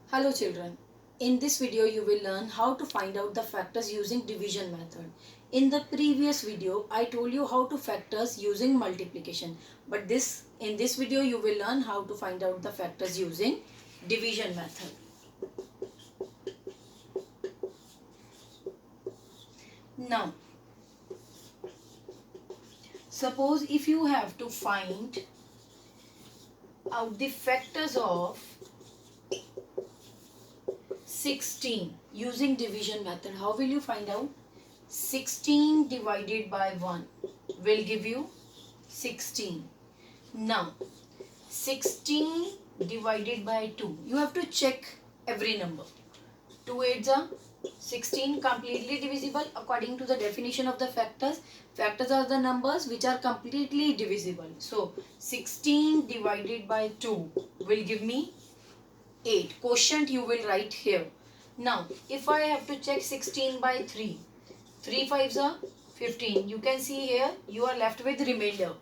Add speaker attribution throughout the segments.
Speaker 1: Hello children. In this video you will learn how to find out the factors using division method. In the previous video I told you how to factors using multiplication. But in this video you will learn how to find out the factors using division method. Now suppose if you have to find out the factors of 16 using division method, how will you find out? 16 divided by 1 will give you 16. Now 16 divided by 2, you have to check every number. 2 8s are 16, completely divisible according to the definition of the factors. Factors are the numbers which are completely divisible. So 16 divided by 2 will give me 8. Quotient you will write here. Now if I have to check 16 by 3, 3 5s are 15. You can see here you are left with remainder.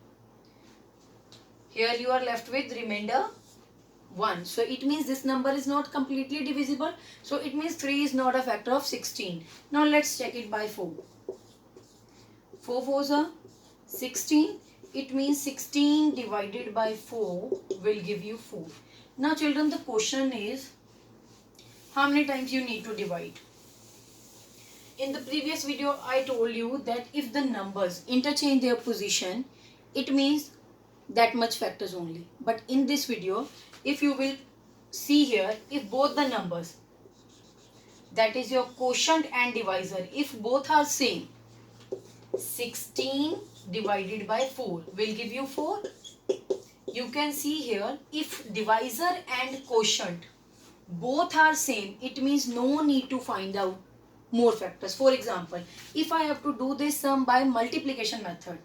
Speaker 1: Here you are left with remainder 1. So it means this number is not completely divisible. So it means 3 is not a factor of 16. Now let's check it by 4. 4 4s are 16. It means 16 divided by 4 will give you 4. Now children, the question is how many times you need to divide. In the previous video I told you that if the numbers interchange their position, it means that much factors only. But in this video, if you will see here, if both the numbers, that is your quotient and divisor, if both are same, 16 divided by 4 will give you 4. You can see here, if divisor and quotient both are same, it means no need to find out more factors. For example, if I have to do this sum by multiplication method,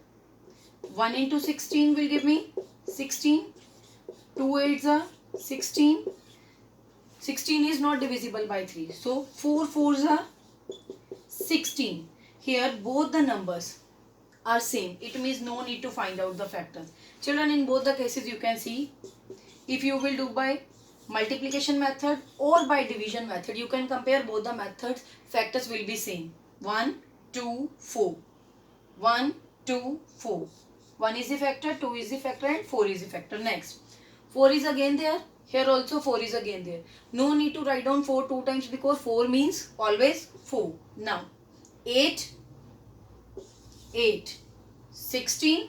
Speaker 1: 1 into 16 will give me 16. 2 8s are 16. 16 is not divisible by 3. So 4 4s are 16. Here both the numbers are same. It means no need to find out the factors. Children, in both the cases you can see, if you will do by multiplication method or by division method, you can compare both the methods. Factors will be same. 1 2 4. 1 2 4. 1 is the factor, 2 is the factor and 4 is the factor. Next, 4 is again there. Here also 4 is again there. No need to write down 4 two times because 4 means always 4. Now 8, 8, 16,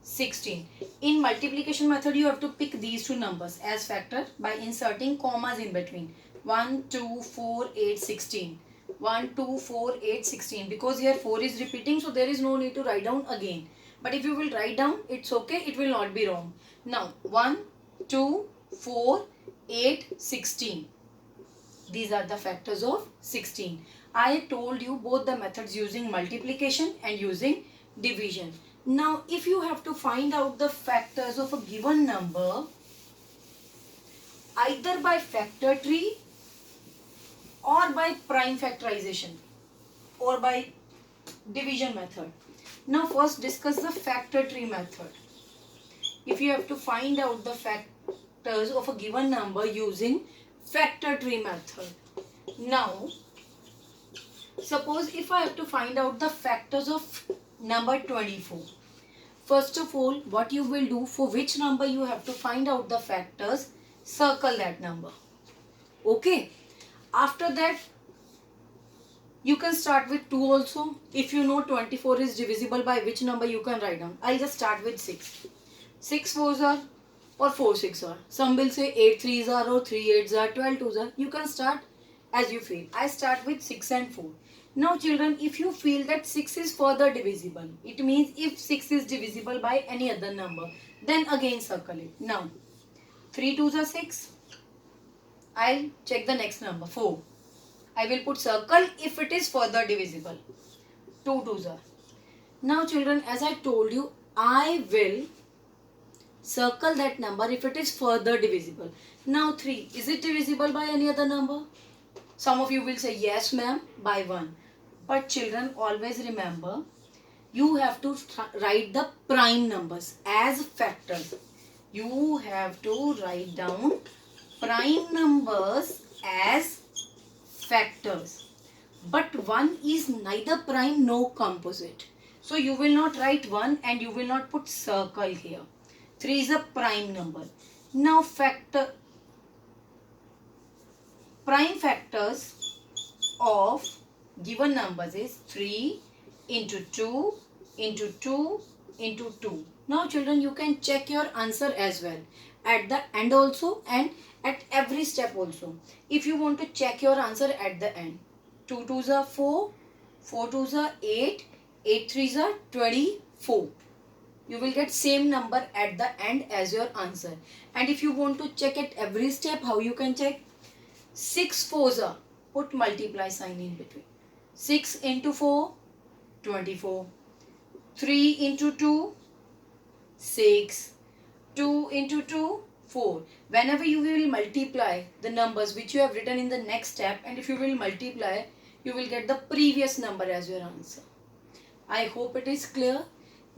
Speaker 1: 16. In multiplication method you have to pick these two numbers as factor by inserting commas in between. 1 2 4 8 16. 1 2 4 8 16, because here 4 is repeating, so there is no need to write down again. But if you will write down, it's okay, it will not be wrong. Now 1 2 4 8 16. These are the factors of 16. I told you both the methods using multiplication and using division. Now if you have to find out the factors of a given number either by factor tree or by prime factorization or by division method. Now first discuss the factor tree method. If you have to find out the factors of a given number using factor tree method. Now suppose if I have to find out the factors of number 24. First of all, what you will do, for which number you have to find out the factors, circle that number. Okay. After that, you can start with 2 also. If you know 24 is divisible by which number, you can write down. I'll just start with 6. 6 4s are or 4 6 are. Some will say 8 3s are or 3 8s are, 12 2s are. You can start as you feel. I start with 6 and 4. Now children, if you feel that 6 is further divisible, it means if 6 is divisible by any other number, then again circle it. Now 3 2s are 6. I'll check the next number, 4. I will put circle if it is further divisible. 2 2s are. Now children, as I told you, I will circle that number if it is further divisible. Now 3, is it divisible by any other number? Some of you will say yes ma'am, by 1. But children, always remember, you have to write the prime numbers as factors. You have to write down prime numbers as factors. But 1 is neither prime nor composite. So you will not write 1 and you will not put circle here. 3 is a prime number. Now prime factors of given numbers is 3 into 2 into 2 into 2. Now children, you can check your answer as well at the end also and at every step also. If you want to check your answer at the end, 2 2s are 4, 4 2s are 8, 8 3s are 24. You will get same number at the end as your answer. And if you want to check at every step, how you can check? 6 4s are, put multiply sign in between. 6 into 4, 24. 3 into 2, 6. 2 into 2, 4. Whenever you will multiply the numbers which you have written in the next step, and if you will multiply, you will get the previous number as your answer. I hope it is clear.